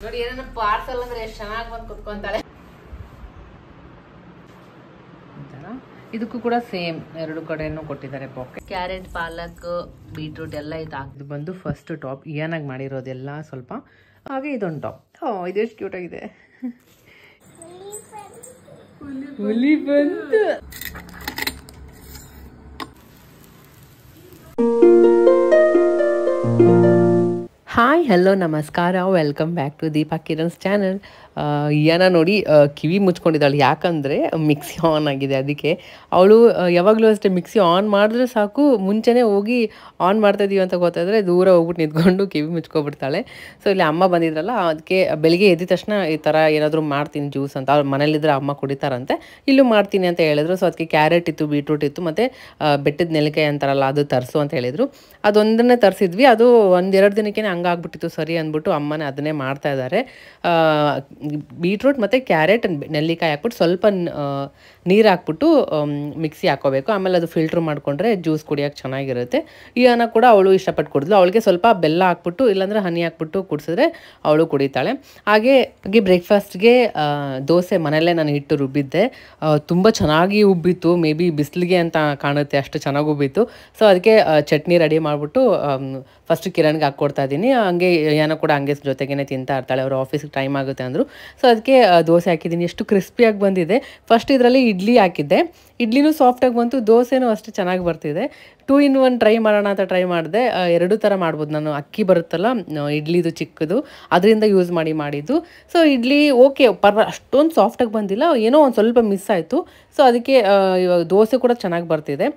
ನೋಡಿ ಏನನ್ನ ಪಾರ್ಸಲ್ ಅಂದ್ರೆ ಎಷ್ಟು ಚೆನ್ನಾಗಿ ಬಂದು ಕುತ್ಕೊಂತಾಳೆ. ಇದಕ್ಕೂ ಕೂಡ ಸೇಮ್ ಎರಡು ಕಡೆನೂ ಕೊಟ್ಟಿದ್ದಾರೆ ಪಾಕೆಟ್. ಕ್ಯಾರೆಟ್, ಪಾಲಕ್, ಬೀಟ್ರೂಟ್ ಎಲ್ಲ ಇದು ಬಂದು ಫಸ್ಟ್ ಟಾಪ್ ಏನಾಗಿ ಮಾಡಿರೋದೆಲ್ಲ ಸ್ವಲ್ಪ. ಹಾಗೆ ಇದೊಂದು ಟಾಪ್. ಇದು ಎಷ್ಟು ಕ್ಯೂಟ್ ಆಗಿದೆ. ಹುಲಿ ಬಂತು. ಹಾಯ್, ಹಲೋ, ನಮಸ್ಕಾರ, welcome back to Deepa Kiran's channel. ಏನ ನೋಡಿ ಕಿವಿ ಮುಚ್ಕೊಂಡಿದ್ದಾಳೆ, ಯಾಕಂದರೆ ಮಿಕ್ಸಿ ಆನ್ ಆಗಿದೆ. ಅದಕ್ಕೆ ಅವಳು ಯಾವಾಗಲೂ ಅಷ್ಟೇ ಮಿಕ್ಸಿ ಆನ್ ಮಾಡಿದ್ರೆ ಸಾಕು ಮುಂಚೆನೇ ಹೋಗಿ ಆನ್ ಮಾಡ್ತಾಯಿದ್ದೀವಿ ಅಂತ ಗೊತ್ತಾದರೆ ದೂರ ಹೋಗ್ಬಿಟ್ಟು ನಿಂತ್ಕೊಂಡು ಕಿವಿ ಮುಚ್ಕೊಬಿಡ್ತಾಳೆ. ಸೊ ಇಲ್ಲಿ ಅಮ್ಮ ಬಂದಿದ್ರಲ್ಲ, ಅದಕ್ಕೆ ಬೆಳಿಗ್ಗೆ ಎದ್ದ ತಕ್ಷಣ ಈ ಥರ ಏನಾದರೂ ಮಾಡ್ತೀನಿ ಜ್ಯೂಸ್ ಅಂತ. ಅವ್ರು ಮನೇಲಿದ್ರೆ ಅಮ್ಮ ಕುಡಿತಾರಂತೆ, ಇಲ್ಲೂ ಮಾಡ್ತೀನಿ ಅಂತ ಹೇಳಿದ್ರು. ಸೊ ಅದಕ್ಕೆ ಕ್ಯಾರೆಟ್ ಇತ್ತು, ಬೀಟ್ರೂಟ್ ಇತ್ತು, ಮತ್ತು ಬೆಟ್ಟದ ನೆಲ್ಲಿಕಾಯಿ ಅಂತಾರಲ್ಲ ಅದು ತರಿಸು ಅಂತ ಹೇಳಿದರು. ಅದೊಂದನ್ನೇ ತರಿಸಿದ್ವಿ. ಅದು ಒಂದೆರಡು ದಿನಕ್ಕೆ ಹಂಗಾಗ್ಬಿಟ್ಟಿತ್ತು. ಸರಿ ಅಂದ್ಬಿಟ್ಟು ಅಮ್ಮನೇ ಅದನ್ನೇ ಮಾಡ್ತಾ ಇದ್ದಾರೆ. ಬೀಟ್ರೂಟ್ ಮತ್ತು ಕ್ಯಾರೆಟ್ ನೆಲ್ಲಿಕಾಯಿ ಹಾಕ್ಬಿಟ್ಟು ಸ್ವಲ್ಪ ನೀರು ಹಾಕ್ಬಿಟ್ಟು ಮಿಕ್ಸಿ ಹಾಕೋಬೇಕು. ಆಮೇಲೆ ಅದು ಫಿಲ್ಟ್ರ್ ಮಾಡಿಕೊಂಡ್ರೆ ಜ್ಯೂಸ್ ಕುಡಿಯೋಕೆ ಚೆನ್ನಾಗಿರುತ್ತೆ. ಈ ಅನ್ನ ಕೂಡ ಅವಳು ಇಷ್ಟಪಟ್ಟು ಕುಡಿದ್ಲು. ಅವಳಿಗೆ ಸ್ವಲ್ಪ ಬೆಲ್ಲ ಹಾಕ್ಬಿಟ್ಟು ಇಲ್ಲಾಂದರೆ ಹನಿ ಹಾಕ್ಬಿಟ್ಟು ಕುಡಿಸಿದ್ರೆ ಅವಳು ಕುಡಿತಾಳೆ. ಹಾಗೆ ಬ್ರೇಕ್ಫಾಸ್ಟ್ಗೆ ದೋಸೆ ಮನೆಯಲ್ಲೇ ನಾನು ಹಿಟ್ಟು ರುಬ್ಬಿದ್ದೆ. ತುಂಬ ಚೆನ್ನಾಗಿ ಉಬ್ಬಿತ್ತು. ಮೇ ಬಿ ಬಿಸಿಲಿಗೆ ಅಂತ ಕಾಣುತ್ತೆ, ಅಷ್ಟು ಚೆನ್ನಾಗಿ ಉಬ್ಬಿತ್ತು. ಸೊ ಅದಕ್ಕೆ ಚಟ್ನಿ ರೆಡಿ ಮಾಡಿಬಿಟ್ಟು ಫಸ್ಟ್ ಕಿರಣ್ಗೆ ಹಾಕ್ಕೊಡ್ತಾ ಇದ್ದೀನಿ. ಹಂಗೆ ಏನೋ ಕೂಡ ಹಂಗೆ ಜೊತೆಗೇ ತಿಂತಾ ಇರ್ತಾಳೆ. ಅವರು ಆಫೀಸ್ಗೆ ಟೈಮ್ ಆಗುತ್ತೆ ಅಂದರು. ಸೊ ಅದಕ್ಕೆ ದೋಸೆ ಹಾಕಿದ್ದೀನಿ. ಎಷ್ಟು ಕ್ರಿಸ್ಪಿಯಾಗಿ ಬಂದಿದೆ. ಫಸ್ಟ್ ಇದರಲ್ಲಿ ಇಡ್ಲಿ ಹಾಕಿದ್ದೆ. ಇಡ್ಲಿನೂ ಸಾಫ್ಟಾಗಿ ಬಂತು, ದೋಸೆನೂ ಅಷ್ಟು ಚೆನ್ನಾಗಿ ಬರ್ತಿದೆ. 2 in 1 ಟ್ರೈ ಮಾಡೋಣ ಅಂತ ಟ್ರೈ ಮಾಡಿದೆ. 2 ಥರ ಮಾಡ್ಬೋದು ನಾನು. ಅಕ್ಕಿ ಬರುತ್ತಲ್ಲ ಇಡ್ಲಿದು ಚಿಕ್ಕದು, ಅದರಿಂದ ಯೂಸ್ ಮಾಡಿದ್ದು. ಸೊ ಇಡ್ಲಿ ಓಕೆ, ಅಷ್ಟೊಂದು ಸಾಫ್ಟಾಗಿ ಬಂದಿಲ್ಲ, ಏನೋ ಒಂದು ಸ್ವಲ್ಪ ಮಿಸ್ ಆಯಿತು. ಸೊ ಅದಕ್ಕೆ ಇವಾಗ ದೋಸೆ ಕೂಡ ಚೆನ್ನಾಗಿ ಬರ್ತಿದೆ.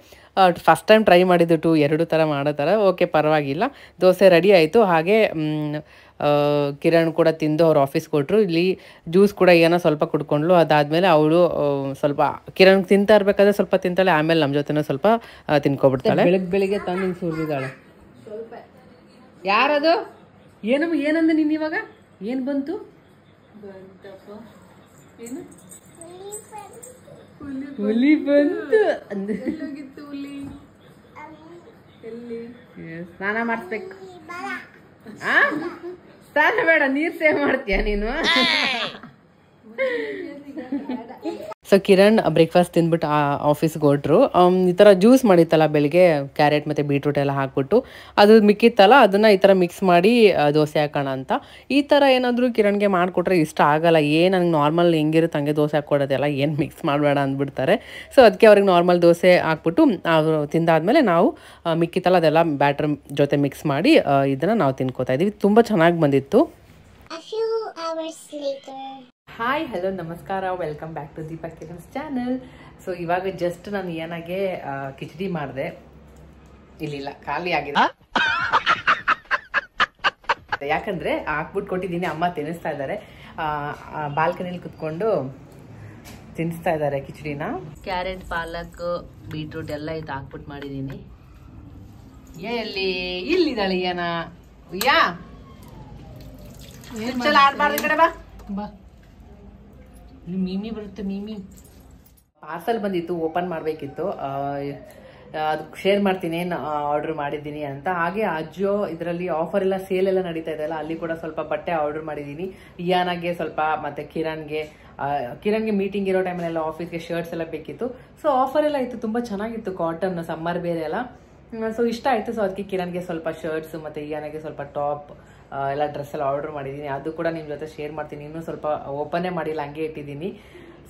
ಫಸ್ಟ್ ಟೈಮ್ ಟ್ರೈ ಮಾಡಿದ್ದು 2 ಥರ ಮಾಡೋ ಥರ. ಓಕೆ, ಪರವಾಗಿಲ್ಲ. ದೋಸೆ ರೆಡಿ ಆಯಿತು. ಹಾಗೆ ಕಿರಣ್ ಕೂಡ ತಿಂದು ಅವ್ರು ಆಫೀಸ್ಗೆ ಕೊಟ್ಟರು. ಇಲ್ಲಿ ಜ್ಯೂಸ್ ಕೂಡ ಏನೋ ಸ್ವಲ್ಪ ಕುಡ್ಕೊಂಡ್ಲು. ಅದಾದಮೇಲೆ ಅವಳು ಸ್ವಲ್ಪ ಕಿರಣ್ ತಿಂತಾ ಇರಬೇಕಾದ್ರೆ ಸ್ವಲ್ಪ ತಿಂತಾಳೆ, ಆಮೇಲೆ ನಮ್ಮ ಜೊತೆನೂ ಸ್ವಲ್ಪ ತಿನ್ಕೊಬಿಡ್ತಾಳೆ. ಬೆಳಿಗ್ಗೆ ತಂದು ಹಿಂಗೆ ಸುರಿದಿದ್ದಾಳೆ. ಯಾರದು? ಏನಂದ ನೀನು ಇವಾಗ? ಏನು ಬಂತು? ಏನು ಹುಲಿ ಬಂತು ಅಂದ. ಸ್ನಾನ ಮಾಡಿಸ್ಬೇಕು. ಸ್ನಾನ ಬೇಡ, ನೀರು ಸೇವ್ ಮಾಡ್ತೀಯ ನೀನು. ಸೊ ಕಿರಣ್ ಬ್ರೇಕ್ಫಾಸ್ಟ್ ತಿಂದ್ಬಿಟ್ಟು ಆಫೀಸ್ಗೆ ಹೊರಟ್ರು. ಈ ಥರ ಜ್ಯೂಸ್ ಮಾಡಿತ್ತಲ್ಲ ಬೆಳಿಗ್ಗೆ, ಕ್ಯಾರೆಟ್ ಮತ್ತು ಬೀಟ್ರೂಟ್ ಎಲ್ಲ ಹಾಕ್ಬಿಟ್ಟು ಅದು ಮಿಕ್ಕಿತ್ತಲ್ಲ, ಅದನ್ನು ಈ ಥರ ಮಿಕ್ಸ್ ಮಾಡಿ ದೋಸೆ ಹಾಕೋಣ ಅಂತ. ಈ ಥರ ಏನಾದರೂ ಕಿರಣ್ಗೆ ಮಾಡಿಕೊಟ್ರೆ ಇಷ್ಟ ಆಗಲ್ಲ. ನನಗೆ ನಾರ್ಮಲ್ ಹೆಂಗಿರುತ್ತೆ ಹಂಗೆ ದೋಸೆ ಹಾಕ್ಕೊಡೋದೆಲ್ಲ, ಏನು ಮಿಕ್ಸ್ ಮಾಡಬೇಡ ಅಂದ್ಬಿಡ್ತಾರೆ. ಸೊ ಅದಕ್ಕೆ ಅವ್ರಿಗೆ ನಾರ್ಮಲ್ ದೋಸೆ ಹಾಕ್ಬಿಟ್ಟು ಅವರು ತಿಂದಾದ್ಮೇಲೆ ನಾವು ಮಿಕ್ಕಿತ್ತಲ್ಲ ಅದೆಲ್ಲ ಬ್ಯಾಟ್ರ್ ಜೊತೆ ಮಿಕ್ಸ್ ಮಾಡಿ ಇದನ್ನು ನಾವು ತಿನ್ಕೋತಾ ಇದ್ದೀವಿ. ತುಂಬ ಚೆನ್ನಾಗಿ ಬಂದಿತ್ತು. ಹಾಯ್, ಹಲೋ, ನಮಸ್ಕಾರ, welcome back to Deepa Kiran's channel. So ಇವಾಗ ಜಸ್ಟ್ ನಾನು ಏನಾಗೆ ಕಿಚಡಿ ಮಾಡಿದೆ. ಇಲ್ಲ ಖಾಲಿ ಆಗಿದೆ. ಯಾಕಂದ್ರೆ ಹಾಕ್ಬಿಟ್ಟು ಕೊಟ್ಟಿದ್ದೀನಿ, ಅಮ್ಮ ತಿನ್ನಿಸ್ತಾ ಇದ್ದಾರೆ. ಬಾಲ್ಕನಿಲಿ ಕುತ್ಕೊಂಡು ತಿನ್ನಿಸ್ತಾ ಇದ್ದಾರೆ ಕಿಚಡಿನ. ಕ್ಯಾರೆಟ್, ಪಾಲಕ್, ಬೀಟ್ರೂಟ್ ಎಲ್ಲ ಇದು ಹಾಕ್ಬಿಟ್ಟು ಮಾಡಿದ್ದೀನಿ. ಇಲ್ಲಿದ್ದಾಳೆ ಏನ ಆಡ್ಬಾರ್ದು ಕಡೆ ಬಾ ಬಾ. ಮೀಮಿ ಬರುತ್ತೆ. ಮೀಮಿ ಪಾರ್ಸಲ್ ಬಂದಿತ್ತು, ಓಪನ್ ಮಾಡಬೇಕಿತ್ತು. ಅದು ಶೇರ್ ಮಾಡ್ತೀನಿ ಏನು ಆರ್ಡರ್ ಮಾಡಿದ್ದೀನಿ ಅಂತ. ಹಾಗೆ ಅಜಿಯೋ ಇದರಲ್ಲಿ ಆಫರ್ ಎಲ್ಲ ಸೇಲ್ ಎಲ್ಲ ನಡೀತಾ ಇದೆ ಅಲ್ಲ, ಅಲ್ಲಿ ಕೂಡ ಸ್ವಲ್ಪ ಬಟ್ಟೆ ಆರ್ಡರ್ ಮಾಡಿದ್ದೀನಿ. ಇಯಾನಾಗೆ ಸ್ವಲ್ಪ, ಮತ್ತೆ ಕಿರಣ್ಗೆ ಮೀಟಿಂಗ್ ಇರೋ ಟೈಮಲ್ಲೆಲ್ಲ ಆಫೀಸ್ಗೆ ಶರ್ಟ್ಸ್ ಎಲ್ಲ ಬೇಕಿತ್ತು. ಸೊ ಆಫರ್ ಎಲ್ಲ ಇತ್ತು, ತುಂಬ ಚೆನ್ನಾಗಿತ್ತು. ಕಾಟನ್, ಸಮ್ಮರ್ ಬೇರೆ ಎಲ್ಲ. ಸೊ ಇಷ್ಟ ಆಯಿತು. ಸೊ ಅದಕ್ಕೆ ಕಿರಣ್ಗೆ ಸ್ವಲ್ಪ ಶರ್ಟ್ಸ್ ಮತ್ತು ಇಯಾನಾಗೆ ಸ್ವಲ್ಪ ಟಾಪ್ ಎಲ್ಲ ಡ್ರೆಸ್ ಎಲ್ಲ ಆರ್ಡರ್ ಮಾಡಿದ್ದೀನಿ. ಅದು ಕೂಡ ನಿಮ್ಮ ಜೊತೆ ಶೇರ್ ಮಾಡ್ತೀನಿ. ಇನ್ನೂ ಸ್ವಲ್ಪ ಓಪನ್ನೇ ಮಾಡಿಲ್ಲ, ಹಂಗೆ ಇಟ್ಟಿದ್ದೀನಿ.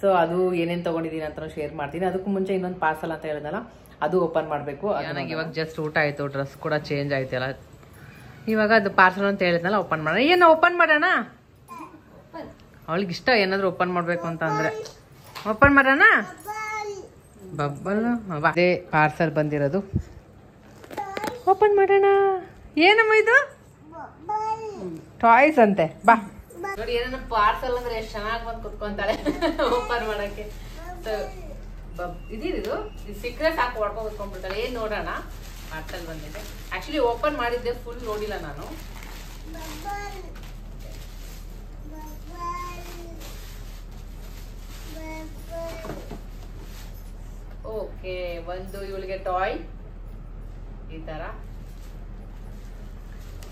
ಸೊ ಅದು ಏನೇನು ತೊಗೊಂಡಿದ್ದೀನಿ ಅಂತ ಶೇರ್ ಮಾಡ್ತೀನಿ. ಅದಕ್ಕೂ ಮುಂಚೆ ಇನ್ನೊಂದು ಪಾರ್ಸಲ್ ಅಂತ ಹೇಳಿದ್ನಲ್ಲ, ಅದು ಓಪನ್ ಮಾಡಬೇಕು. ನನಗೆ ಇವಾಗ ಜಸ್ಟ್ ಊಟ ಆಯಿತು, ಡ್ರೆಸ್ ಕೂಡ ಚೇಂಜ್ ಆಯ್ತಲ್ಲ. ಇವಾಗ ಅದು ಪಾರ್ಸಲ್ ಅಂತ ಹೇಳಿದ್ನಲ್ಲ, ಓಪನ್ ಮಾಡೋಣ. ಏನು ಓಪನ್ ಮಾಡೋಣ? ಅವಳಿಗೆ ಇಷ್ಟ ಏನಾದರೂ ಓಪನ್ ಮಾಡಬೇಕು ಅಂತ ಅಂದರೆ ಓಪನ್ ಮಾಡೋಣ. ಬಬ್ಬಲ್ ಅದೇ ಪಾರ್ಸಲ್ ಬಂದಿರೋದು, ಓಪನ್ ಮಾಡೋಣ. ಏನಮ್ಮ ಇದು? ಟಾಯ್ಸ್ ಅಂತೆ. ಬಾ ನೋಡಿ, ಏನನ್ನ ಪಾರ್ಸಲ್ ಅಂದ್ರೆ ಎಷ್ಟು ಚೆನ್ನಾಗಿ ಬಂದು ಕುತ್ಕೊಂತಾಳೆ ಓಪನ್ ಮಾಡಕ್ಕೆ. ಇದು ಸಿಕ್ಕರೆ ಸಾಕು, ಹೊಡ್ಕೊಂಡು ಕುತ್ಕೊಂಡ್ಬಿಡ್ತಾಳೆ. ಏನ್ ನೋಡೋಣ. ಪಾರ್ಸಲ್ ಬಂದಿದೆ. ಆಕ್ಚುಲಿ ಓಪನ್ ಮಾಡಿದ್ದೆ, ಫುಲ್ ನೋಡಿಲ್ಲ ನಾನು. ಓಕೆ, ಒಂದು ಇವಳಿಗೆ ಟಾಯ್ ಈ ತರ,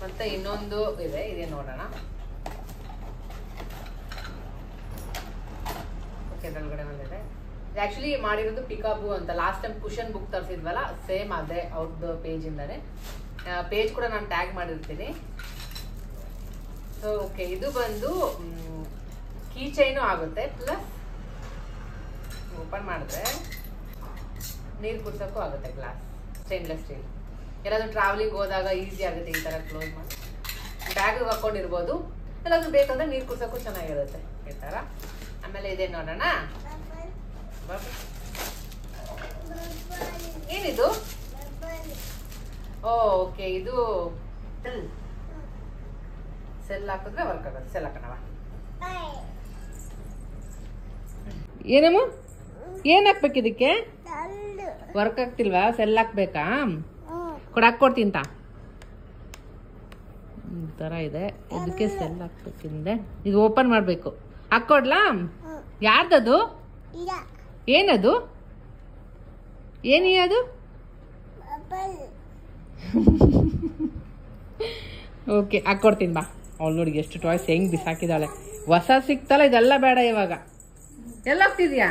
ಮತ್ತೆ ಇನ್ನೊಂದು ಇದೆ, ಇದೇ ನೋಡೋಣ. ಆ್ಯಕ್ಚುಲಿ ಮಾಡಿರೋದು ಪಿಕಾಬು ಅಂತ. ಲಾಸ್ಟ್ ಟೈಮ್ ಕುಷನ್ ಬುಕ್ ತರಿಸಿದ್ವಲ್ಲ, ಸೇಮ್ ಅದೇ ಅವ್ರದ್ದು ಪೇಜಿಂದಾನೆ. ಪೇಜ್ ಕೂಡ ನಾನು ಟ್ಯಾಗ್ ಮಾಡಿರ್ತೀನಿ. ಸೊ ಓಕೆ, ಇದು ಬಂದು ಕೀ ಚೈನು ಆಗುತ್ತೆ, ಪ್ಲಸ್ ಓಪನ್ ಮಾಡಿದ್ರೆ ನೀರು ಕುಡ್ಸೋಕ್ಕೂ ಆಗುತ್ತೆ. Glass stainless steel. ಎಲ್ಲಾದ್ರೂ ಟ್ರಾವೆಲಿಂಗ್ ಹೋದಾಗ ಈಸಿ ಆಗುತ್ತೆ ಈ ಥರ ಕ್ಲೋಸ್ ಮಾಡಿ ಬ್ಯಾಗಿಗೆ ಹಾಕೊಂಡಿರ್ಬೋದು. ಎಲ್ಲಾದ್ರೂ ಬೇಕಂದ್ರೆ ನೀರು ಕುಡ್ಸೋಕ್ಕೂ ಚೆನ್ನಾಗಿರುತ್ತೆ ಈ ಥರ. ಆಮೇಲೆ ಇದೆ ನೋಡೋಣ, ಏನಿದು? ಓಕೆ, ಇದು ಸೆಲ್ ಹಾಕಿದ್ರೆ ವರ್ಕ್ ಆಗುತ್ತೆ. ಸೆಲ್ ಹಾಕೋಣವ. ಏನಮ್ಮ, ಏನ್ ಹಾಕ್ಬೇಕು ಇದಕ್ಕೆ? ವರ್ಕ್ ಆಗ್ತಿಲ್ವಾ? ಸೆಲ್ ಹಾಕ್ಬೇಕಾ? ಹಾಕ್ಕೊಡ್ತೀನಿ ತಾ. ಈ ತರ ಇದೆ, ಇದಕ್ಕೆ ಸೆಲ್ ಹಾಕ್ಬೇಕಿಂದೆ. ಇದು ಓಪನ್ ಮಾಡ್ಬೇಕು. ಹಾಕ್ಕೊಡ್ಲಾ? ಯಾರ್ದದು? ಏನದು? ಏನಿ ಅದು? ಓಕೆ, ಹಾಕ್ಕೊಡ್ತೀನಿ ಬಾ. ಅವ್ಳು ನೋಡಿ ಎಷ್ಟು ಟಾಯ್ಸ್ ಹೆಂಗ್ ಬಿಸಾಕಿದಾಳೆ. ಹೊಸ ಸಿಕ್ತಲ್ಲ, ಇದೆಲ್ಲ ಬೇಡ ಇವಾಗ. ಎಲ್ಲ ಹೋಗ್ತಿದ್ಯಾ?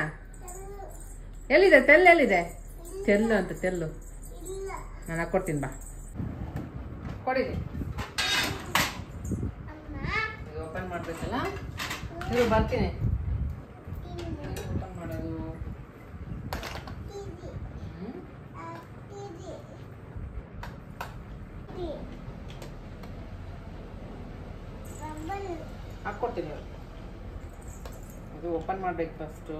ಎಲ್ಲಿದೆ ತೆಲ್ಲು? ಎಲ್ಲಿದೆ ತೆಲ್ಲು? ಅಂತ ತೆಲ್ಲು ನಾನು ಹಾಕ್ಕೊಡ್ತೀನಿ ಬಾ. ಕೊಡಿರಿ. ಓಪನ್ ಮಾಡ್ಬೇಕಲ್ಲ, ಇದು ಬರ್ತೀನಿ. ಓಪನ್ ಮಾಡೋದು ಹಾಕ್ಕೊಡ್ತೀನಿ. ಇದು ಓಪನ್ ಮಾಡ್ಬೇಕು ಫಸ್ಟು.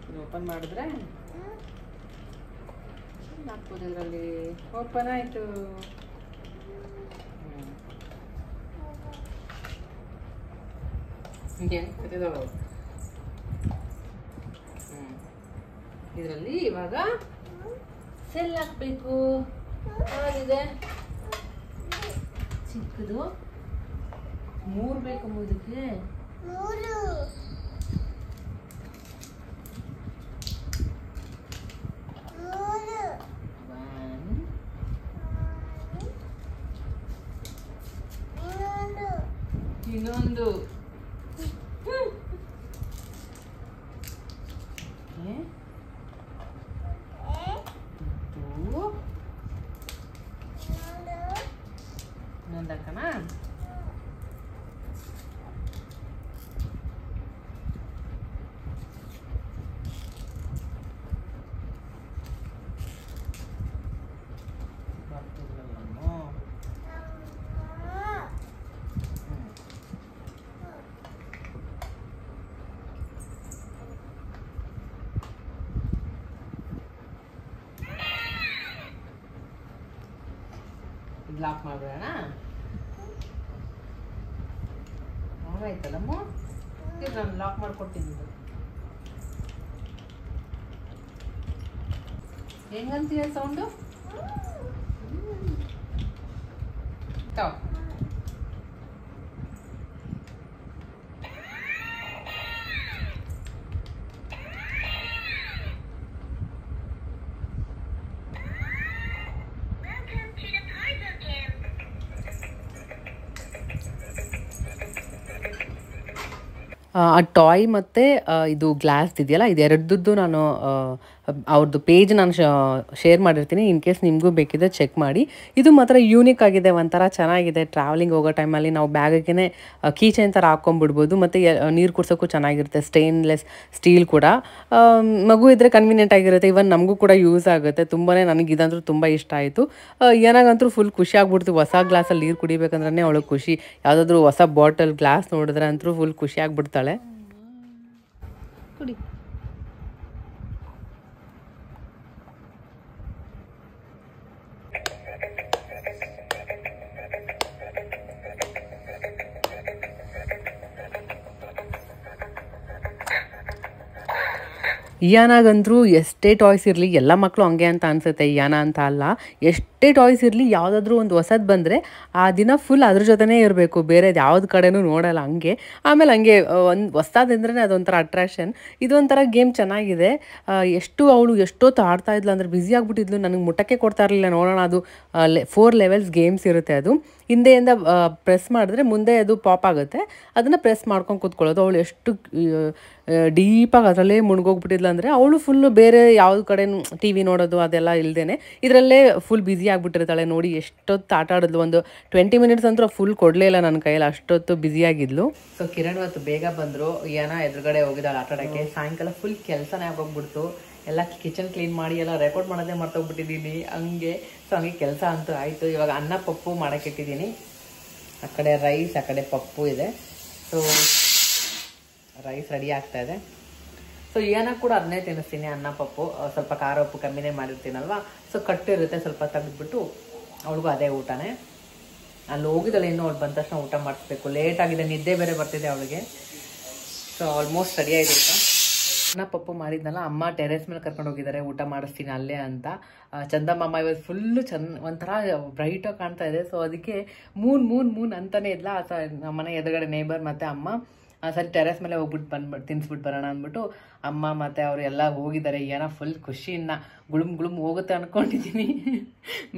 ಇದು ಓಪನ್ ಮಾಡಿದ್ರೆ ಹಾಕ್ಬೋದು ಇದರಲ್ಲಿ. ಓಪನ್ ಆಯಿತು. ಇದರಲ್ಲಿ ಇವಾಗ ಸೆಲ್ ಹಾಕ್ಬೇಕು. ಆಗಿದೆ ಚಿಕ್ಕದು 3 ಬೇಕು ಇದಕ್ಕೆ. 1 ಇನ್ನೊಂದು. ಇನ್ನೊಂದಕ್ಕನ ಲಾಕ್ ಮಾಡ್ಬಿಡೋಣ. ಆಯ್ತಲ್ಲಮ್ಮ, ನಾನು ಲಾಕ್ ಮಾಡ್ಕೊಡ್ತೀನಿ. ಹೆಂಗಂತೀಯ ಸೌಂಡು? ಆ ಟಾಯ್ ಮತ್ತು ಇದು ಗ್ಲಾಸ್ ಇದೆಯಲ್ಲ, ಇದೆರಡದ್ದು ನಾನು ಅವ್ರದ್ದು ಪೇಜ್ ನಾನು ಶೇರ್ ಮಾಡಿರ್ತೀನಿ. ಇನ್ ಕೇಸ್ ನಿಮಗೂ ಬೇಕಿದ್ರೆ ಚೆಕ್ ಮಾಡಿ. ಇದು ಮಾತ್ರ ಯೂನಿಕ್ ಆಗಿದೆ, ಒಂಥರ ಚೆನ್ನಾಗಿದೆ. ಟ್ರಾವೆಲಿಂಗ್ ಹೋಗೋ ಟೈಮಲ್ಲಿ ನಾವು ಬ್ಯಾಗಿಗೆ ಕೀ ಚೈನ್ ಥರ ಹಾಕ್ಕೊಂಡ್ಬಿಡ್ಬೋದು. ಮತ್ತು ನೀರು ಕುಡ್ಸೋಕ್ಕೂ ಚೆನ್ನಾಗಿರುತ್ತೆ. ಸ್ಟೇನ್ಲೆಸ್ ಸ್ಟೀಲ್ ಕೂಡ. ಮಗು ಇದ್ದರೆ ಕನ್ವೀನಿಯೆಂಟ್ ಆಗಿರುತ್ತೆ. ಇವನ್ ನಮಗೂ ಕೂಡ ಯೂಸ್ ಆಗುತ್ತೆ. ತುಂಬಾ ನನಗೆ ಇದಂದ್ರೂ ತುಂಬ ಇಷ್ಟ ಆಯಿತು. ಏನಾಗಂತೂ ಫುಲ್ ಖುಷಿ ಆಗ್ಬಿಡ್ತು. ಹೊಸ ಗ್ಲಾಸಲ್ಲಿ ನೀರು ಕುಡಿಬೇಕಂದ್ರೆ ಅವಳಿಗೆ ಖುಷಿ. ಯಾವುದಾದ್ರೂ ಹೊಸ ಬಾಟಲ್ ಗ್ಲಾಸ್ ನೋಡಿದ್ರೆ ಅಂತೂ ಫುಲ್ ಖುಷಿ ಆಗ್ಬಿಡ್ತಾಳೆ. ಕುಡಿ. ಇಯಾನಾಗಂತೂ ಎಷ್ಟೇ ಟಾಯ್ಸ್ ಇರಲಿ, ಎಲ್ಲ ಮಕ್ಕಳು ಹಂಗೆ ಅಂತ ಅನಿಸುತ್ತೆ, ಇಯಾನ ಅಂತ ಅಲ್ಲ, ಎಷ್ಟೇ ಟಾಯ್ಸ್ ಇರಲಿ, ಯಾವುದಾದ್ರೂ ಒಂದು ಹೊಸದು ಬಂದರೆ ಆ ದಿನ ಫುಲ್ ಅದ್ರ ಜೊತೆನೇ ಇರಬೇಕು, ಬೇರೆದು ಯಾವ್ದು ಕಡೆನೂ ನೋಡಲ್ಲ ಹಂಗೆ. ಆಮೇಲೆ ಹಂಗೆ ಒಂದು ಹೊಸದಂದ್ರೆ ಅದೊಂಥರ ಅಟ್ರಾಕ್ಷನ್. ಇದೊಂಥರ ಗೇಮ್ ಚೆನ್ನಾಗಿದೆ. ಅವಳು ಎಷ್ಟೊತ್ತು ಆಡ್ತಾ ಇದ್ಲು ಅಂದರೆ ಬ್ಯುಸಿ ಆಗಿಬಿಟ್ಟಿದ್ಲು. ನನಗೆ ಮುಟ್ಟಕ್ಕೆ ಕೊಡ್ತಾ ಇರಲಿಲ್ಲ. ನೋಡೋಣ, ಅದು 4 ಲೆವೆಲ್ಸ್ ಗೇಮ್ಸ್ ಇರುತ್ತೆ. ಅದು ಹಿಂದೆಯಿಂದ ಪ್ರೆಸ್ ಮಾಡಿದ್ರೆ ಮುಂದೆ ಅದು ಪಾಪ್ ಆಗುತ್ತೆ, ಅದನ್ನು ಪ್ರೆಸ್ ಮಾಡ್ಕೊಂಡು ಕೂತ್ಕೊಳ್ಳೋದು. ಅವಳು ಎಷ್ಟು ಡೀಪಾಗಿ ಅದರಲ್ಲೇ ಮುಳುಗೋಗ್ಬಿಟ್ಟಿದ್ಲು ಅಂದರೆ, ಅವಳು ಫುಲ್ಲು ಬೇರೆ ಯಾವ ಕಡೆ ಟಿ ವಿ ನೋಡೋದು ಅದೆಲ್ಲ ಇಲ್ಲದೇ ಇದರಲ್ಲೇ ಫುಲ್ ಬ್ಯುಸಿ ಆಗಿಬಿಟ್ಟಿರ್ತಾಳೆ. ನೋಡಿ ಎಷ್ಟೊತ್ತು ಆಟ ಆಡಿದ್ಲು, ಒಂದು 20 ಮಿನಿಟ್ಸ್ ಅಂತೂ ಫುಲ್ ಕೊಡಲೇ ಇಲ್ಲ ನನ್ನ ಕೈಯಲ್ಲಿ, ಅಷ್ಟೊತ್ತು ಬ್ಯುಸಿಯಾಗಿದ್ಲು. ಸೊ ಕಿರಣ್ ಇವತ್ತು ಬೇಗ ಬಂದರು, ಎದುರುಗಡೆ ಹೋಗಿದ್ದಾಳೆ ಆಟ ಆಡೋಕ್ಕೆ. ಸಾಯಂಕಾಲ ಫುಲ್ ಕೆಲಸನೇ ಆಗೋಗ್ಬಿಡ್ತು, ಎಲ್ಲ ಕಿಚನ್ ಕ್ಲೀನ್ ಮಾಡಿ ಎಲ್ಲ ರೆಕಾರ್ಡ್ ಮಾಡೋದೇ ಮರ್ತೋಗ್ಬಿಟ್ಟಿದ್ದೀನಿ ಹಂಗೆ. ಸೊ ಹಂಗೆ ಕೆಲಸ ಅಂತೂ ಆಯಿತು. ಇವಾಗ ಅನ್ನ ಪಪ್ಪು ಮಾಡೋಕ್ಕಿಟ್ಟಿದ್ದೀನಿ, ಆ ಕಡೆ ರೈಸ್, ಆ ಕಡೆ ಪಪ್ಪು ಇದೆ. ಸೊ ರೈಸ್ ರೆಡಿ ಆಗ್ತಾ ಇದೆ. ಸೊ ಏನಾಗ ಕೂಡ ಅದನ್ನೇ ತಿನ್ನಿಸ್ತೀನಿ, ಅನ್ನ ಪಪ್ಪು. ಸ್ವಲ್ಪ ಖಾರ ಉಪ್ಪು ಕಮ್ಮಿನೇ ಮಾಡಿರ್ತೀನಲ್ವ, ಸೊ ಕಟ್ಟಿರುತ್ತೆ, ಸ್ವಲ್ಪ ತೆಗೆದ್ಬಿಟ್ಟು ಅವಳಿಗೂ ಅದೇ ಊಟನೇ. ಅಲ್ಲಿ ಹೋಗಿದ್ದಾಳೆ, ಇನ್ನೂ ಅವಳು ಬಂದ ತಕ್ಷಣ ಊಟ ಮಾಡಿಸ್ಬೇಕು, ಲೇಟಾಗಿದೆ, ನಿದ್ದೆ ಬೇರೆ ಬರ್ತಿದೆ ಅವಳಿಗೆ. ಸೊ ಆಲ್ಮೋಸ್ಟ್ ರೆಡಿ ಆಗಿದೆ ಊಟ. ಅನ್ನ ಪಪ್ಪು ಮಾಡಿದ್ನಲ್ಲ, ಅಮ್ಮ ಟೆರೆಸ್ ಮೇಲೆ ಕರ್ಕೊಂಡು ಹೋಗಿದ್ದಾರೆ ಊಟ ಮಾಡಿಸ್ತೀನಿ ಅಲ್ಲೇ ಅಂತ. ಚಂದಮ್ಮ ಇವತ್ತು ಫುಲ್ಲು ಒಂಥರ ಬ್ರೈಟಾಗಿ ಕಾಣ್ತಾ ಇದೆ. ಸೊ ಅದಕ್ಕೆ ಮೂನ್ ಅಂತಾನೆ ಇದ್ಲ. ನಮ್ಮ ಮನೆ ಎದುರುಗಡೆ ನೇಬರ್ ಮತ್ತು ಅಮ್ಮ ಸರಿ ಟೆರೆಸ್ ಮೇಲೆ ಹೋಗ್ಬಿಟ್ಟು ತಿನ್ಸ್ಬಿಟ್ಟು ಬರೋಣ ಅಂದ್ಬಿಟ್ಟು ಅಮ್ಮ ಮತ್ತು ಅವರು ಎಲ್ಲ ಹೋಗಿದ್ದಾರೆ. ಏನೋ ಫುಲ್ ಖುಷಿಯಿಂದ ಗುಳುಮ್ ಹೋಗುತ್ತೆ ಅಂದ್ಕೊಂಡಿದ್ದೀನಿ.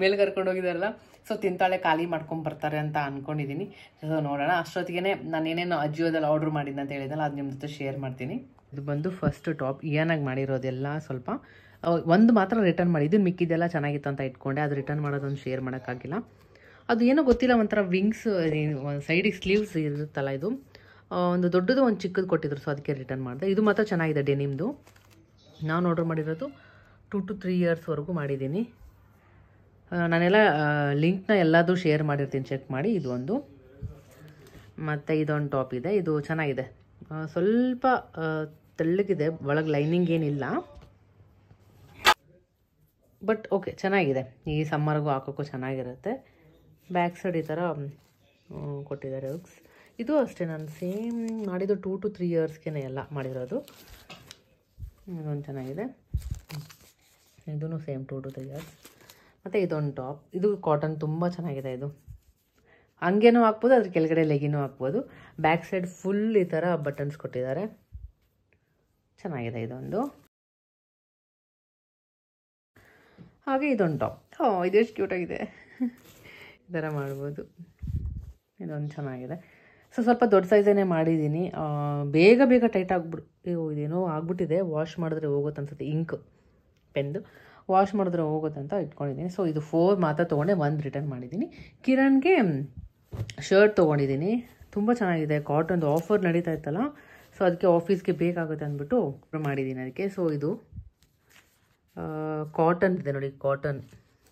ಮೇಲೆ ಕರ್ಕೊಂಡು ಹೋಗಿದಾರಲ್ಲ, ಸೊ ತಿಂತಾಳೆ, ಖಾಲಿ ಮಾಡ್ಕೊಂಡು ಬರ್ತಾರೆ ಅಂತ ಅಂದ್ಕೊಂಡಿದ್ದೀನಿ. ಸೊ ನೋಡೋಣ. ಅಷ್ಟೊತ್ತಿಗೆ ನಾನು ಏನೇನು ಅಜಿಯೋದಲ್ಲಿ ಆರ್ಡ್ರ್ ಮಾಡಿದ್ದೆ ಅಂತ ಹೇಳಿದ್ನಲ್ಲ, ಅದು ನಿಮ್ಮ ಜೊತೆ ಶೇರ್ ಮಾಡ್ತೀನಿ. ಇದು ಬಂದು ಫಸ್ಟ್ ಟಾಪ್ ಏನಾಗಿ ಮಾಡಿರೋದೆಲ್ಲ ಸ್ವಲ್ಪ ಒಂದು ಮಾತ್ರ ರಿಟರ್ನ್ ಮಾಡಿದ್ದು, ಮಿಕ್ಕಿದೆಲ್ಲ ಚೆನ್ನಾಗಿತ್ತು ಅಂತ ಇಟ್ಕೊಂಡೆ. ಅದು ರಿಟರ್ನ್ ಮಾಡೋದೊಂದು ಶೇರ್ ಮಾಡೋಕ್ಕಾಗಿಲ್ಲ. ಅದು ಏನೋ ಗೊತ್ತಿಲ್ಲ, ಒಂಥರ ವಿಂಗ್ಸ್ ಸೈಡಿಗೆ ಸ್ಲೀವ್ಸ್ ಇರುತ್ತಲ್ಲ, ಇದು ಒಂದು ದೊಡ್ಡದು ಒಂದು ಚಿಕ್ಕದು ಕೊಟ್ಟಿದ್ರು. ಸೊ ಅದಕ್ಕೆ ರಿಟರ್ನ್ ಮಾಡಿದೆ. ಇದು ಮಾತ್ರ ಚೆನ್ನಾಗಿದೆ ಡೆನಿಮ್ದು. ನಾನು ಆರ್ಡರ್ ಮಾಡಿರೋದು 2 to 3 ಇಯರ್ಸ್ವರೆಗೂ ಮಾಡಿದ್ದೀನಿ. ನಾನೆಲ್ಲ ಲಿಂಕ್ನ ಎಲ್ಲದೂ ಶೇರ್ ಮಾಡಿರ್ತೀನಿ, ಚೆಕ್ ಮಾಡಿ. ಇದು ಒಂದು, ಮತ್ತು ಇದೊಂದು ಟಾಪ್ ಇದೆ, ಇದು ಚೆನ್ನಾಗಿದೆ. ಸ್ವಲ್ಪ ತೆಳ್ಳಗಿದೆ, ಒಳಗೆ ಲೈನಿಂಗ್ ಏನಿಲ್ಲ, ಬಟ್ ಓಕೆ ಚೆನ್ನಾಗಿದೆ. ಈ ಸಮ್ಮರ್ಗೂ ಹಾಕೋಕ್ಕೂ ಚೆನ್ನಾಗಿರುತ್ತೆ. ಬ್ಯಾಕ್ ಸೈಡ್ ಈ ಥರ ಕೊಟ್ಟಿದ್ದಾರೆ ಹುಕ್ಸ್. ಇದು ಅಷ್ಟೇ, ನಾನು ಸೇಮ್ ಮಾಡಿದ್ದು 2 to 3 ಇಯರ್ಸ್ಗೆ ಎಲ್ಲ ಮಾಡಿರೋದು. ಇದೊಂದು ಚೆನ್ನಾಗಿದೆ, ಇದೂ ಸೇಮ್ 2 to 3 ಇಯರ್ಸ್. ಮತ್ತು ಇದೊಂದು ಟಾಪ್, ಇದು ಕಾಟನ್, ತುಂಬ ಚೆನ್ನಾಗಿದೆ. ಇದು ಹಂಗೇನೂ ಹಾಕ್ಬೋದು, ಅದ್ರ ಕೆಳಗಡೆ ಲೆಗಿನೂ ಹಾಕ್ಬೋದು. ಬ್ಯಾಕ್ ಸೈಡ್ ಫುಲ್ ಈ ಥರ ಬಟನ್ಸ್ ಕೊಟ್ಟಿದ್ದಾರೆ, ಚೆನ್ನಾಗಿದೆ ಇದೊಂದು. ಹಾಗೆ ಇದೊಂದು ಟಾಪ್, ಇದು ಎಷ್ಟು ಕ್ಯೂಟಾಗಿದೆ, ಈ ಥರ ಮಾಡ್ಬೋದು. ಇದೊಂದು ಚೆನ್ನಾಗಿದೆ. ಸೊ ಸ್ವಲ್ಪ ದೊಡ್ಡ ಸೈಜನ್ನೇ ಮಾಡಿದ್ದೀನಿ. ಬೇಗ ಟೈಟ್ ಇದೇನೋ ಆಗ್ಬಿಟ್ಟಿದೆ, ವಾಶ್ ಮಾಡಿದ್ರೆ ಹೋಗುತ್ತೆ ಅನ್ಸುತ್ತೆ. ಇಂಕ್ ಪೆನ್ದು ವಾಶ್ ಮಾಡಿದ್ರೆ ಹೋಗುತ್ತೆ ಅಂತ ಇಟ್ಕೊಂಡಿದ್ದೀನಿ. ಸೊ ಇದು 4 ಮಾತ್ರ ತೊಗೊಂಡೆ, 1 ರಿಟರ್ನ್ ಮಾಡಿದ್ದೀನಿ. ಕಿರಣ್ಗೆ ಶರ್ಟ್ ತೊಗೊಂಡಿದ್ದೀನಿ, ತುಂಬ ಚೆನ್ನಾಗಿದೆ. ಕಾಟನ್ದು ಆಫರ್ ನಡೀತಾ ಇತ್ತಲ್ಲ, ಸೊ ಅದಕ್ಕೆ ಆಫೀಸ್ಗೆ ಬೇಕಾಗುತ್ತೆ ಅಂದ್ಬಿಟ್ಟು ಮಾಡಿದ್ದೀನಿ ಅದಕ್ಕೆ. ಸೊ ಇದು ಕಾಟನ್ ಇದೆ ನೋಡಿ, ಕಾಟನ್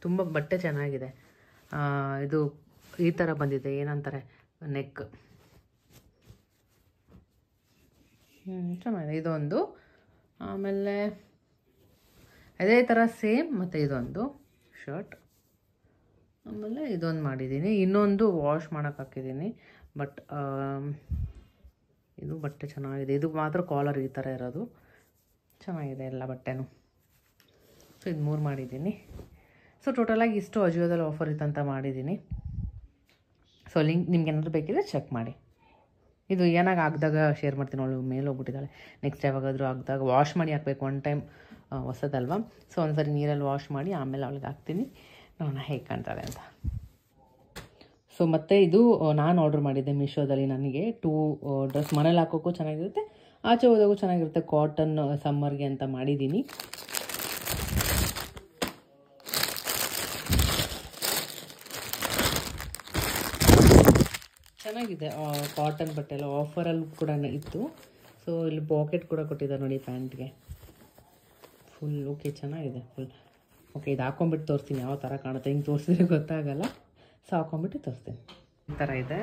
ತುಂಬ ಬಟ್ಟೆ ಚೆನ್ನಾಗಿದೆ. ಇದು ಈ ಥರ ಬಂದಿದೆ, ಏನಂತಾರೆ ನೆಕ್, ಚೆನ್ನಾಗಿದೆ ಇದೊಂದು. ಆಮೇಲೆ ಅದೇ ಥರ ಸೇಮ್, ಮತ್ತು ಇದೊಂದು ಶರ್ಟ್. ಆಮೇಲೆ ಇದೊಂದು ಮಾಡಿದ್ದೀನಿ, ಇನ್ನೊಂದು ವಾಶ್ ಮಾಡೋಕೆ ಹಾಕಿದ್ದೀನಿ. ಬಟ್ ಇದು ಬಟ್ಟೆ ಚೆನ್ನಾಗಿದೆ, ಇದು ಮಾತ್ರ ಕಾಲರ್ ಈ ಥರ ಇರೋದು, ಚೆನ್ನಾಗಿದೆ ಎಲ್ಲ ಬಟ್ಟೆನೂ. ಸೊ ಇದು 3 ಮಾಡಿದ್ದೀನಿ. ಸೊ ಟೋಟಲಾಗಿ ಇಷ್ಟು ಅಜಿಯೋದಲ್ಲಿ ಆಫರ್ ಇತ್ತಂತ ಮಾಡಿದ್ದೀನಿ. ಸೊ ಲಿಂಕ್ ನಿಮ್ಗೆ ಏನಾದರೂ ಬೇಕಿದ್ರೆ ಚೆಕ್ ಮಾಡಿ. ಇದು ಏನಾಗ ಹಾಕಿದಾಗ ಶೇರ್ ಮಾಡ್ತೀನಿ. ಅವಳು ಮೇಲೆ ಹೋಗ್ಬಿಟ್ಟಿದ್ದಾಳೆ, ನೆಕ್ಸ್ಟ್ ಯಾವಾಗಾದರೂ ಹಾಕಿದಾಗ ವಾಶ್ ಮಾಡಿ ಹಾಕಬೇಕು. 1 ಟೈಮ್ ಹೊಸದಲ್ವ, ಸೊ ಒಂದ್ಸರಿ ನೀರಲ್ಲಿ ವಾಶ್ ಮಾಡಿ ಆಮೇಲೆ ಅವಳಿಗೆ ಹಾಕ್ತೀನಿ, ನೋಡೋಣ ಹೇಗೆ ಕಾಣ್ತಾರೆ ಅಂತ. ಸೊ ಮತ್ತು ಇದು ನಾನು ಆರ್ಡ್ರ್ ಮಾಡಿದ್ದೆ ಮೀಶೋದಲ್ಲಿ. ನನಗೆ 2 ಡ್ರೆಸ್ ಮನೇಲಿ ಹಾಕೋಕ್ಕೂ ಚೆನ್ನಾಗಿರುತ್ತೆ, ಆಚೆ ಹೋದಾಗೂ ಚೆನ್ನಾಗಿರುತ್ತೆ. ಕಾಟನ್ ಸಮ್ಮರ್ಗೆ ಅಂತ ಮಾಡಿದ್ದೀನಿ. ಚೆನ್ನಾಗಿದೆ, ಕಾಟನ್ ಬಟ್ಟೆ ಎಲ್ಲ ಆಫರಲ್ಲಿ ಕೂಡ ಇತ್ತು. ಸೊ ಇಲ್ಲಿ ಪಾಕೆಟ್ ಕೂಡ ಕೊಟ್ಟಿದ್ದಾರೆ ನೋಡಿ ಪ್ಯಾಂಟ್ಗೆ, ಫುಲ್ ಓಕೆ ಚೆನ್ನಾಗಿದೆ ಫುಲ್. ಓಕೆ ಇದು ಹಾಕೊಂಡ್ಬಿಟ್ಟು ತೋರಿಸ್ತೀನಿ ಯಾವ ಥರ ಕಾಣುತ್ತೆ, ಹಿಂಗೆ ತೋರಿಸಿದ್ರೆ ಗೊತ್ತಾಗಲ್ಲ. ಸೊ ಹಾಕೊಂಡ್ಬಿಟ್ಟು ತೋರಿಸ್ತೀನಿ. ಈ ಥರ ಇದೆ,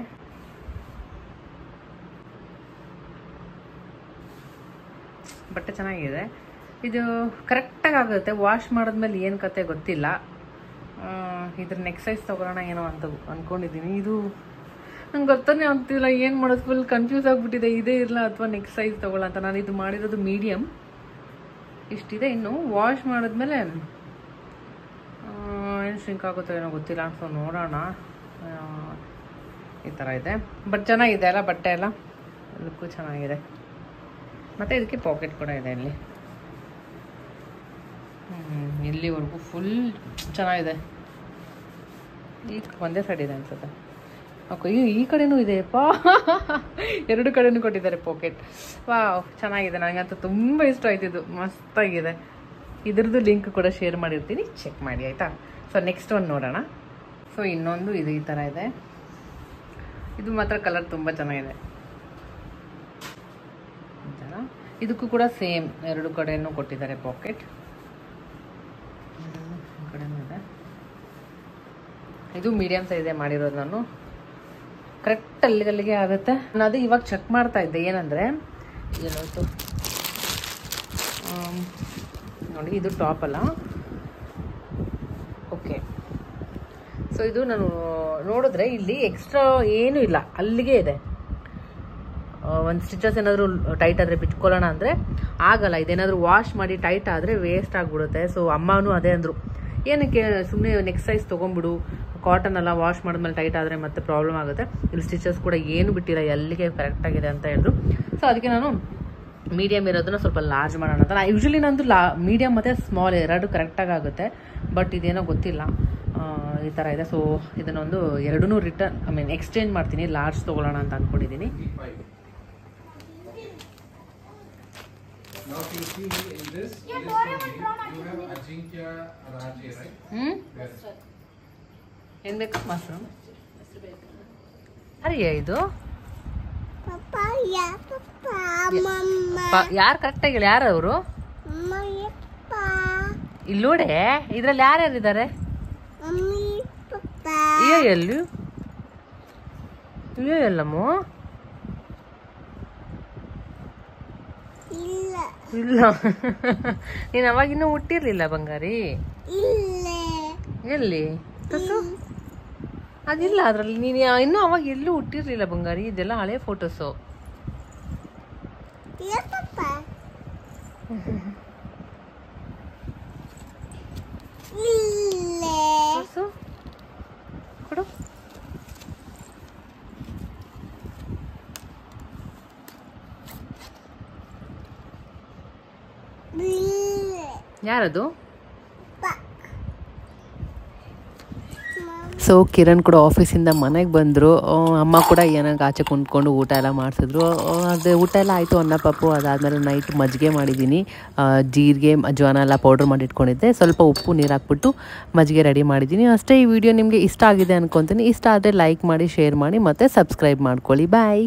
ಬಟ್ಟೆ ಚೆನ್ನಾಗಿದೆ. ಇದು ಕರೆಕ್ಟಾಗಿ ಆಗುತ್ತೆ, ವಾಶ್ ಮಾಡಿದ್ಮೇಲೆ ಏನು ಕತೆ ಗೊತ್ತಿಲ್ಲ. ಇದ್ರ ನೆಕ್ಸ್ಟ್ ಸೈಜ್ ತೊಗೊಳ್ಳೋಣ ಏನೋ ಅಂತ ಅಂದ್ಕೊಂಡಿದ್ದೀನಿ. ಇದು ನಂಗೆ ಗೊತ್ತಾನೆ ಆಗ್ತಿಲ್ಲ ಏನು ಮಾಡೋದು, ಫುಲ್ ಕನ್ಫ್ಯೂಸ್ ಆಗಿಬಿಟ್ಟಿದೆ. ಇದೇ ಇರಲ್ಲ ಅಥವಾ ನೆಕ್ಸ್ಟ್ ಸೈಜ್ ತೊಗೊಳ್ಳೋ ಅಂತ. ನಾನು ಇದು ಮಾಡಿರೋದು ಮೀಡಿಯಮ್ ಇಷ್ಟಿದೆ. ಇನ್ನು ವಾಶ್ ಮಾಡಿದ್ಮೇಲೆ ಏನು ಶಿಂಕ್ ಆಗುತ್ತೋ ಏನೋ ಗೊತ್ತಿಲ್ಲ. ಸೊ ನೋಡೋಣ. ಈ ಥರ ಇದೆ, ಬಟ್ ಚೆನ್ನಾಗಿದೆ ಅಲ್ಲ ಬಟ್ಟೆ ಎಲ್ಲ, ಲುಕ್ಕು ಚೆನ್ನಾಗಿದೆ. ಮತ್ತು ಇದಕ್ಕೆ ಪಾಕೆಟ್ ಕೂಡ ಇದೆ ಇಲ್ಲಿ, ಇಲ್ಲಿವರೆಗೂ ಫುಲ್ ಚೆನ್ನಾಗಿದೆ. ಈಗ ಒಂದೇ ಸೈಡ್ ಇದೆ ಅನ್ಸುತ್ತೆ. ಓಕೆ, ಈ ಕಡೆನೂ ಇದೆಯಪ್ಪ. ಎರಡು ಕಡೆನೂ ಕೊಟ್ಟಿದ್ದಾರೆ ಪಾಕೆಟ್. ವಾವ್, ಚೆನ್ನಾಗಿದೆ. ನನಗಂತೂ ತುಂಬ ಇಷ್ಟ ಆಯ್ತಿದ್ದು, ಮಸ್ತಾಗಿದೆ. ಇದ್ರದ್ದು ಲಿಂಕ್ ಕೂಡ ಶೇರ್ ಮಾಡಿರ್ತೀನಿ, ಚೆಕ್ ಮಾಡಿ ಆಯಿತಾ. ಸೊ ನೆಕ್ಸ್ಟ್ ಒಂದು ನೋಡೋಣ. ಸೊ ಇನ್ನೊಂದು ಇದು ಈ ಥರ ಇದೆ. ಇದು ಮಾತ್ರ ಕಲರ್ ತುಂಬ ಚೆನ್ನಾಗಿದೆ. ಇದಕ್ಕೂ ಕೂಡ ಸೇಮ್ ಎರಡು ಕಡೆನೂ ಕೊಟ್ಟಿದ್ದಾರೆ ಪಾಕೆಟ್. ಕಡೆನೂ ಇದೆ. ಇದು ಮೀಡಿಯಮ್ ಸೈಜೇ ಮಾಡಿರೋದು ನಾನು. ಕರೆಕ್ಟ್ ಅಲ್ಲಿಗೆ ಆಗುತ್ತೆ. ನಾನು ಅದು ಇವಾಗ ಚೆಕ್ ಮಾಡ್ತಾ ಇದ್ದೆ, ಏನಂದರೆ ಎಲ್ಲೋಯ್ತು ನೋಡಿ, ಇದು ಟಾಪ್ ಅಲ್ಲ. ಓಕೆ, ಸೊ ಇದು ನಾನು ನೋಡಿದ್ರೆ ಇಲ್ಲಿ ಎಕ್ಸ್ಟ್ರಾ ಏನೂ ಇಲ್ಲ, ಅಲ್ಲಿಗೆ ಇದೆ. ಒಂದು ಸ್ಟಿಚಸ್ ಏನಾದರೂ ಟೈಟ್ ಆದರೆ ಬಿಟ್ಕೊಳ್ಳೋಣ ಅಂದರೆ ಆಗಲ್ಲ. ಇದೇನಾದರೂ ವಾಶ್ ಮಾಡಿ ಟೈಟ್ ಆದರೆ ವೇಸ್ಟ್ ಆಗಿಬಿಡುತ್ತೆ. ಸೊ ಅಮ್ಮನೂ ಅದೇ ಅಂದರು, ಏನಕ್ಕೆ ಸುಮ್ಮನೆ ನೆಕ್ಸ್ಟ್ ಸೈಜ್ ತೊಗೊಂಡ್ಬಿಡು, ಕಾಟನ್ ಎಲ್ಲ ವಾಶ್ ಮಾಡಿದ್ಮೇಲೆ ಟೈಟ್ ಆದರೆ ಮತ್ತೆ ಪ್ರಾಬ್ಲಮ್ ಆಗುತ್ತೆ. ಇಲ್ಲಿ ಸ್ಟಿಚಸ್ ಕೂಡ ಏನು ಬಿಟ್ಟಿಲ್ಲ, ಎಲ್ಲಿಗೆ ಕರೆಕ್ಟಾಗಿದೆ ಅಂತ ಹೇಳಿದ್ರು. ಸೊ ಅದಕ್ಕೆ ನಾನು ಮೀಡಿಯಮ್ ಇರೋದನ್ನ ಸ್ವಲ್ಪ ಲಾರ್ಜ್ ಮಾಡೋಣ ಅಂತ. ನಾನು ಯೂಶ್ವಲಿ ನಂದು ಮೀಡಿಯಮ್ ಮತ್ತು ಸ್ಮಾಲ್ ಎರಡು ಕರೆಕ್ಟಾಗಿ ಆಗುತ್ತೆ. ಬಟ್ ಇದೇನೋ ಗೊತ್ತಿಲ್ಲ, ಈ ಥರ ಇದೆ. ಸೊ ಇದನ್ನೊಂದು ಎರಡನ್ನೂ ಎಕ್ಸ್ಚೇಂಜ್ ಮಾಡ್ತೀನಿ, ಲಾರ್ಜ್ ತೊಗೊಳ್ಳೋಣ ಅಂತ ಅಂದ್ಕೊಂಡಿದ್ದೀನಿ. Now you see in this you have Ajinkya Raje, right? ಏನು ಬೇಕು? ಮಶ್ರೂಮ್. ಅರಿಯ ಇದು ಯಾರು ಕರೆಕ್ಟಾಗಿ ಹೇಳಿ, ಯಾರು ಅವರು? ಇಲ್ಲಿ ನೋಡೆ, ಇದ್ರಲ್ಲಿ ಯಾರ್ಯಾರಿದ್ದಾರೆ? ಅಯ್ಯೋ ಎಲ್ಲಿ? ಅಯ್ಯೋ ಎಲ್ಲಮ್ಮ ಇಲ್ಲ. ನೀನು ಅವಾಗಿನ್ನೂ ಹುಟ್ಟಿರ್ಲಿಲ್ಲ ಬಂಗಾರಿ. ಎಲ್ಲಿ ತಸು? ಅದಿಲ್ಲ ಅದರಲ್ಲಿ. ನೀನು ಇನ್ನೂ ಅವಾಗ ಎಲ್ಲೂ ಹುಟ್ಟಿರ್ಲಿಲ್ಲ ಬಂಗಾರಿ. ಇದೆಲ್ಲ ಹಳೆ ಫೋಟೋಸು. ಕೊಡು. ಯಾರದು? ಸೊ ಕಿರಣ್ ಕೂಡ ಆಫೀಸಿಂದ ಮನೆಗೆ ಬಂದರು. ಅಮ್ಮ ಕೂಡ ಏನಾಗ ಆಚೆ ಕುಂತ್ಕೊಂಡು ಊಟ ಎಲ್ಲ ಮಾಡಿಸಿದ್ರು. ಅದು ಊಟ ಎಲ್ಲ ಆಯಿತು, ಅನ್ನ ಪಪ್ಪು. ಅದಾದಮೇಲೆ ನೈಟ್ ಮಜ್ಜಿಗೆ ಮಾಡಿದ್ದೀನಿ. ಜೀರಿಗೆ ಅಜ್ವಾನ ಎಲ್ಲ ಪೌಡ್ರ್ ಮಾಡಿ ಇಟ್ಕೊಂಡಿದ್ದೆ. ಸ್ವಲ್ಪ ಉಪ್ಪು ನೀರು ಹಾಕ್ಬಿಟ್ಟು ಮಜ್ಜಿಗೆ ರೆಡಿ ಮಾಡಿದ್ದೀನಿ ಅಷ್ಟೇ. ಈ ವಿಡಿಯೋ ನಿಮಗೆ ಇಷ್ಟ ಆಗಿದೆ ಅನ್ಕೊತೀನಿ. ಇಷ್ಟ ಆದರೆ ಲೈಕ್ ಮಾಡಿ, ಶೇರ್ ಮಾಡಿ ಮತ್ತು ಸಬ್ಸ್ಕ್ರೈಬ್ ಮಾಡ್ಕೊಳ್ಳಿ. ಬಾಯ್.